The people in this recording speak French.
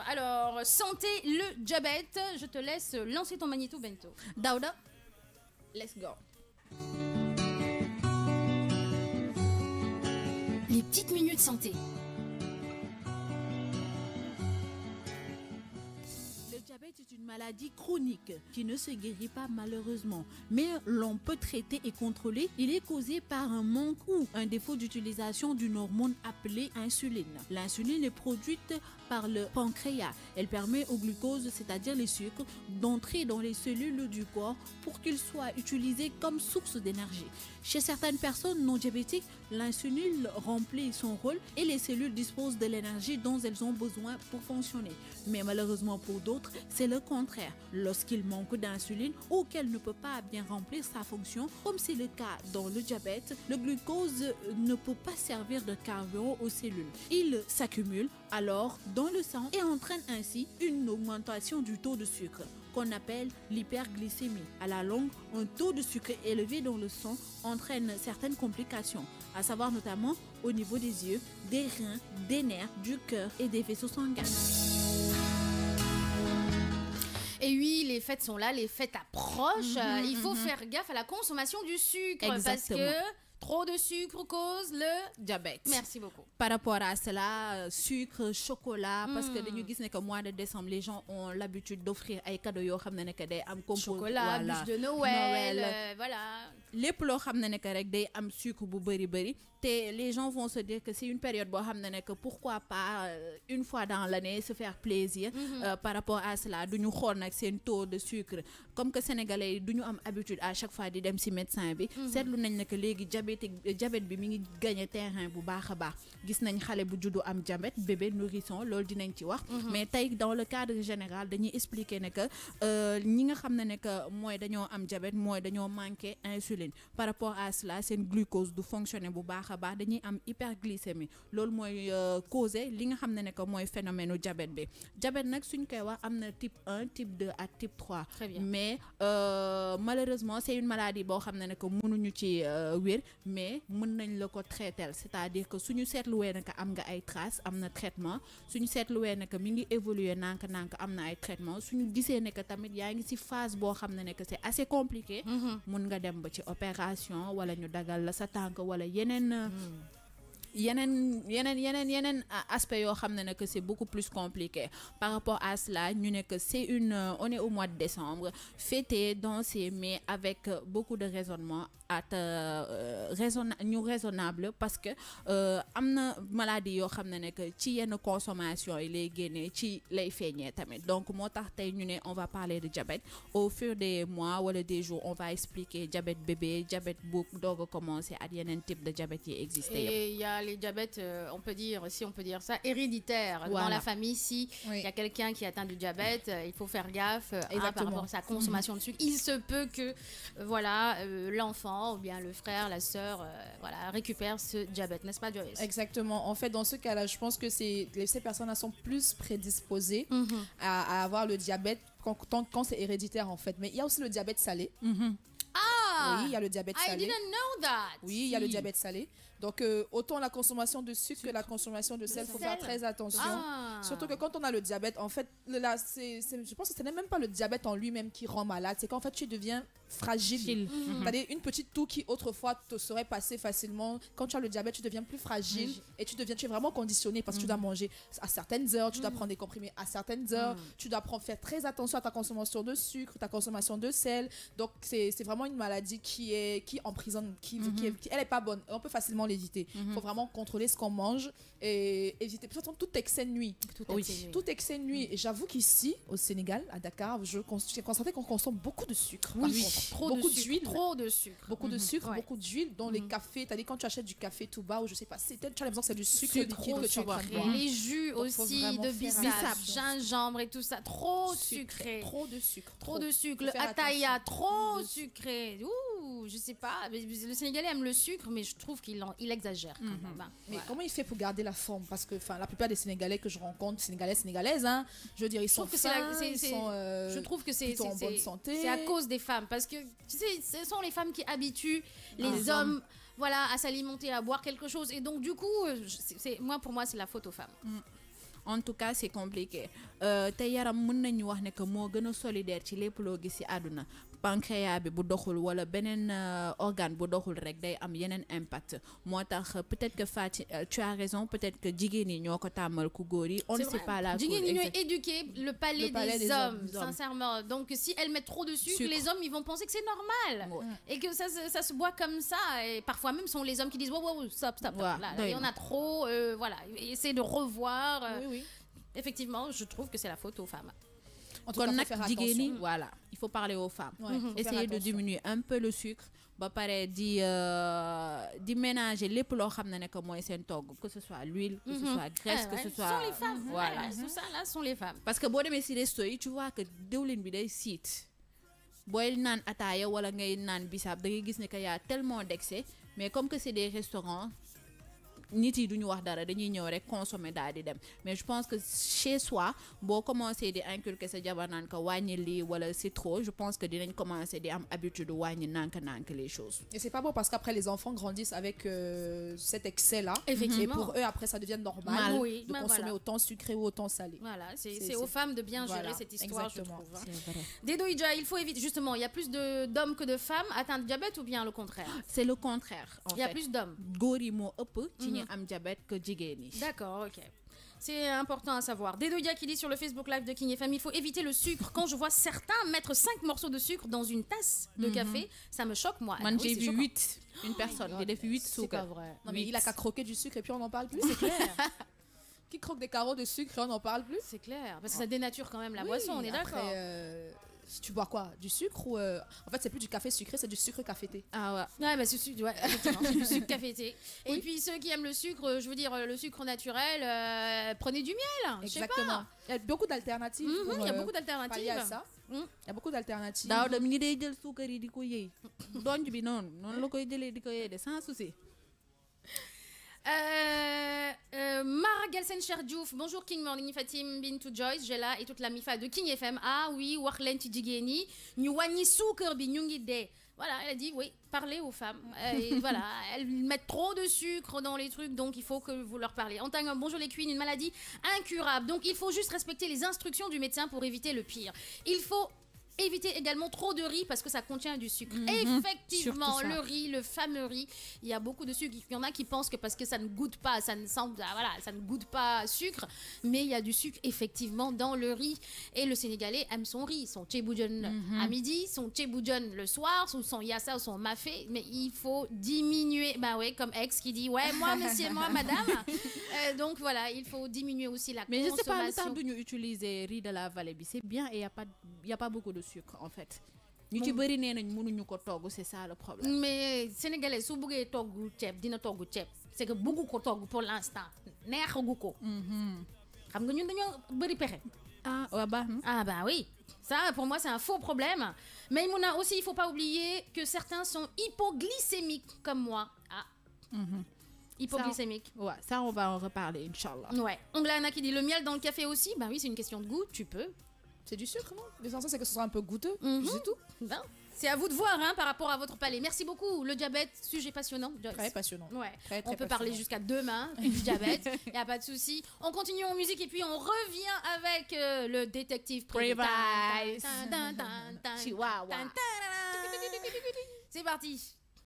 Alors, santé, le diabète. Je te laisse lancer ton magnéto bento. Dauda, let's go. Les petites minutes santé. Le diabète est une maladie chronique qui ne se guérit pas malheureusement, mais l'on peut traiter et contrôler. Il est causé par un manque ou un défaut d'utilisation d'une hormone appelée insuline. L'insuline est produite par le pancréas. Elle permet au glucose, c'est-à-dire les sucres, d'entrer dans les cellules du corps pour qu'ils soient utilisés comme source d'énergie. Chez certaines personnes non diabétiques, l'insuline remplit son rôle et les cellules disposent de l'énergie dont elles ont besoin pour fonctionner. Mais malheureusement pour d'autres, c'est le contraire. Lorsqu'il manque d'insuline ou qu'elle ne peut pas bien remplir sa fonction, comme c'est le cas dans le diabète, le glucose ne peut pas servir de carburant aux cellules. Il s'accumule alors dans le sang et entraîne ainsi une augmentation du taux de sucre qu'on appelle l'hyperglycémie. À la longue, un taux de sucre élevé dans le sang entraîne certaines complications, à savoir notamment au niveau des yeux, des reins, des nerfs, du cœur et des vaisseaux sanguins. Et oui, les fêtes sont là, les fêtes approchent. Il faut faire gaffe à la consommation du sucre. Exactement. Parce que trop de sucre cause le diabète. Merci beaucoup. Par rapport à cela, sucre, chocolat, parce que nous disons que mois de décembre, les gens ont l'habitude d'offrir des cadeaux chocolat, bûche de Noël, voilà. Les plots des am sucre bu bari bari té les gens vont se dire que c'est une période bo xamné que pourquoi pas une fois dans l'année se faire plaisir par rapport à cela duñu xol nak sen taux de sucre comme que sénégalais duñu am habitude à chaque fois di dem ci médecin bi sétlu nañ nak légui diabète bi mi ngi gagner terrain bu baaxa baax gis nañ xalé bu juddu am diabète bébé nourrisson lool dinañ ci wax mais tay dans le cadre général dañuy expliquer né que ñi nga xamné que moy dañoo am diabète moy dañoo manquer insuline par rapport à cela c'est une glucose du fonctionner bu baaxa baax dañuy am hyperglycémie lool moy causer li nga xamné que moy phénomène diabète bi diabète nak suñ koy wax amna type 1 type 2 ak type 3 mais malheureusement c'est une maladie bo xamné que mënuñu ci wér mais mën nañ la ko traiter c'est-à-dire que suñu seetluwee nag am nga ay traces am na traitement suñu seetluwee nag mi ngi évoluer nank am na ay traitement suñu gisee ne que tamit yaa ngi ci phase boo xam ne que c'est assez compliqué mun nga dem ba ci opération wala ñu dagal la sa tànk wala yeneen aspect yoo xam ne que c'est beaucoup plus compliqué par rapport à cela ñu ne que c'est on est au mois de décembre fêter danser mais avec beaucoup de raisonnement raisonnable parce que amna maladie yoo xam ne que ci yenn consommation yi lay génnee ci lay feeñee tamit donc moo tax tey ñu ne on va parler de diabète au fur des mois wala des jours on va expliquer diabète bébé diabète bu doog a commencer ak yeneen type de diabète yi existé et il y a les diabètes on peut dire ça héréditaire dans la famille si il y a quelqu'un qui atteint du diabète il faut faire gaffe par rapport à sa consommation de sucre il se peut que voilà l'enfant ou bien le frère la sœur voilà récupère ce diabète n'est-ce pas Joyce? Exactement, en fait dans ce cas-là je pense que ces personnes-là sont plus prédisposées à avoir le diabète quand c'est héréditaire en fait, mais il y a aussi le diabète salé. Ah, oui, il y a le diabète salé. I didn't know that. Oui, il y a le diabète salé. Donc, autant la consommation de sucre que la consommation de sel, il faut faire très attention. Surtout que quand on a le diabète, en fait, là, je pense que ce n'est même pas le diabète en lui-même qui rend malade, c'est qu'en fait, tu deviens fragile. C'est-à-dire une petite toux qui autrefois te serait passée facilement. Quand tu as le diabète, tu deviens plus fragile et tu es vraiment conditionné parce que tu dois manger à certaines heures, tu dois prendre des comprimés à certaines heures, tu dois faire très attention à ta consommation de sucre, ta consommation de sel. Donc, c'est vraiment une maladie qui emprisonne, elle n'est pas bonne. On peut facilement l'éviter. Il faut vraiment contrôler ce qu'on mange et éviter. Surtout tout excès de nuit. Tout excès de nuit. Et j'avoue qu'ici, au Sénégal, à Dakar, j'ai constaté qu'on consomme beaucoup de sucre. Oui, beaucoup d'huile. Trop de sucre. Beaucoup de sucre, beaucoup d'huile. Dans les cafés, t'as dit quand tu achètes du café tout bas ou je sais pas, tu as l'impression que c'est du sucre liquide que tu bois. Les jus aussi de bissap, gingembre et tout ça. Trop sucré. Trop de sucre. Trop de sucre. Le ataya, trop sucré. Ouh, je sais pas. Le Sénégalais aime le sucre, mais je trouve qu'il exagère quand même. Mais comment il fait pour garder la forme? Parce que la plupart des Sénégalais que je rencontre, Sénégalaises, hein, je veux dire, ils sont fins, je trouve que c'est en bonne santé. C'est à cause des femmes. Parce que, tu sais, ce sont les femmes qui habituent les hommes voilà, à s'alimenter, à boire quelque chose. Et donc, du coup, pour moi, c'est la faute aux femmes. en tout cas c'est compliqué te yaram mën nañu wax ne que moo gën a solidaire ci lépp loo gis ci àdduna pancréas bi bu doxul wala beneen organe bu doxul rek day am yeneen impact moo tax peut-être que Fati tu as raison peut-être que jigéen ñi ñoo ko tàmmal ku góor yi on ne sait pas la cause. Jigéen ñi ñooy éduquer le palais des hommes sincèrement donc si elles mettent trop de sucre les hommes ils vont penser que c'est normal et que ça se boit comme ça et parfois même sont les hommes qui disent wow stop là il y en a trop voilà essayer de revoir effectivement je trouve que c'est la faute aux femmes. En tout cas, faut faire attention. Voilà, il faut parler aux femmes. Essayer de diminuer un peu le sucre. Ba pare di ménager lépp loo xam ne que mooy seen togg que ce soit l'huile que ce soit graisse que ce soit sont les femmes voilà tout ça là sont les femmes parce que boo demee si resto yi tu vois que diwlin bi day siit booy naan ataaya wala ngay naan bisaab da ngay gis ne que y a tellement d'excès mais comme que c'est des restaurants nit yi duñu wax dara dañuy ñëw rek consommer daal di dem mais je pense que chez soi boo commencé di inculquer sa jabar naan ko wàññi lii wala c'est trop je pense que dinañ commencer di am habitude wàññi nànk les choses. Et c'est pas bon parce qu'après les enfants grandissent avec cet excès là. Effectivement. Et pour eux après ça devient normal de consommer autant sucré ou autant salé. Voilà c'est aux femmes de bien gérer cette histoire exactement. Je trouve. C'est vrai. Dedo Idja il faut éviter justement il y a plus d'hommes que de femmes atteints de diabète ou bien le contraire. C'est le contraire en fait. Il y a plus d'hommes. góor yi moo ëpp ci am diabète que jigéen yi. D'accord, ok. C'est important à savoir. Dedoya qui dit sur le Facebook Live de King FM, il faut éviter le sucre. Quand je vois certains mettre 5 morceaux de sucre dans une tasse de café, ça me choque moi. Moi j'ai vu 8, une personne qui a fait 8 sucres. C'est pas vrai. Non mais il a qu'à croquer du sucre et puis on n'en parle plus. C'est clair. Qui croque des carreaux de sucre et on n'en parle plus. C'est clair, parce que ça dénature quand même la boisson, on est d'accord. Tu bois quoi? Du sucre ou en fait c'est plus du café sucré, c'est du sucre cafété. Ah ouais, bah c'est du sucre cafété. Et puis ceux qui aiment le sucre, je veux dire le sucre naturel, prenez du miel. Exactement. Il y a beaucoup d'alternatives. Il y a beaucoup d'alternatives. Il y a ça. Il y a beaucoup d'alternatives. daaw dem ñi day jël suukar yi di ko yëy donj bi noonu la koy jëlee di ko yëy de sans souci. Mara Gelsen Cher Diouf, bonjour King Morning Fatim Bintou Joyce, Jella et toute la mifa de King FM. Ah oui, wax leen ci jigéen ñi ñu wàññi suukar bi ñu ngi dee. Voilà, elle a dit oui, parlez aux femmes. Et voilà, elles mettent trop de sucre dans les trucs, donc il faut que vous leur parliez. Antoine, bonjour les queens, une maladie incurable. Donc il faut juste respecter les instructions du médecin pour éviter le pire. Il faut éviter également trop de riz parce que ça contient du sucre. Effectivement, le riz, le fameux riz, il y a beaucoup de sucre. Il y en a qui pensent que parce que ça ne goûte pas, ça ne sent, voilà, ça ne goûte pas sucre, mais il y a du sucre effectivement dans le riz. Et le Sénégalais aime son riz, son tchéboujon à midi, son tchéboujon le soir, ou son yassa ou son mafé, mais il faut diminuer. Bah ouais, comme ex qui dit ouais, moi monsieur, moi madame. Donc voilà, il faut diminuer aussi la consommation. Mais je sais pas, le temps d'où nous utiliser riz de la vallée, c'est bien et il y a pas beaucoup de sucre en fait. ñu ci bari nee nañ mënuñu ko togg c'est ça le problème. Mais sénégalais su bëggee togg ceeb dina togg ceeb c'est que bëggu ko togg pour l'instant neexagu ko. xam nga ñun dañoo bari pexe. Ah ouais, bah oui. Ça pour moi c'est un faux problème. Mais Mouna aussi il faut pas oublier que certains sont hypoglycémiques comme moi. Hypoglycémique. Ouais, ça on va en reparler Inch'Allah. Ouais. Onglana qui dit le miel dans le café aussi. Bah oui, c'est une question de goût, tu peux. C'est du sucre, non? L'essentiel c'est que ce soit un peu goûteux, c'est tout. Ben, c'est à vous de voir par rapport à votre palais. Merci beaucoup. Le diabète, sujet passionnant. Joyce. Très passionnant. Ouais. Très, on peut passionnant. parler jusqu'à demain du diabète. Il n'y a pas de souci. On continue en musique et puis on revient avec le détective Privace. Chihuahua. C'est parti.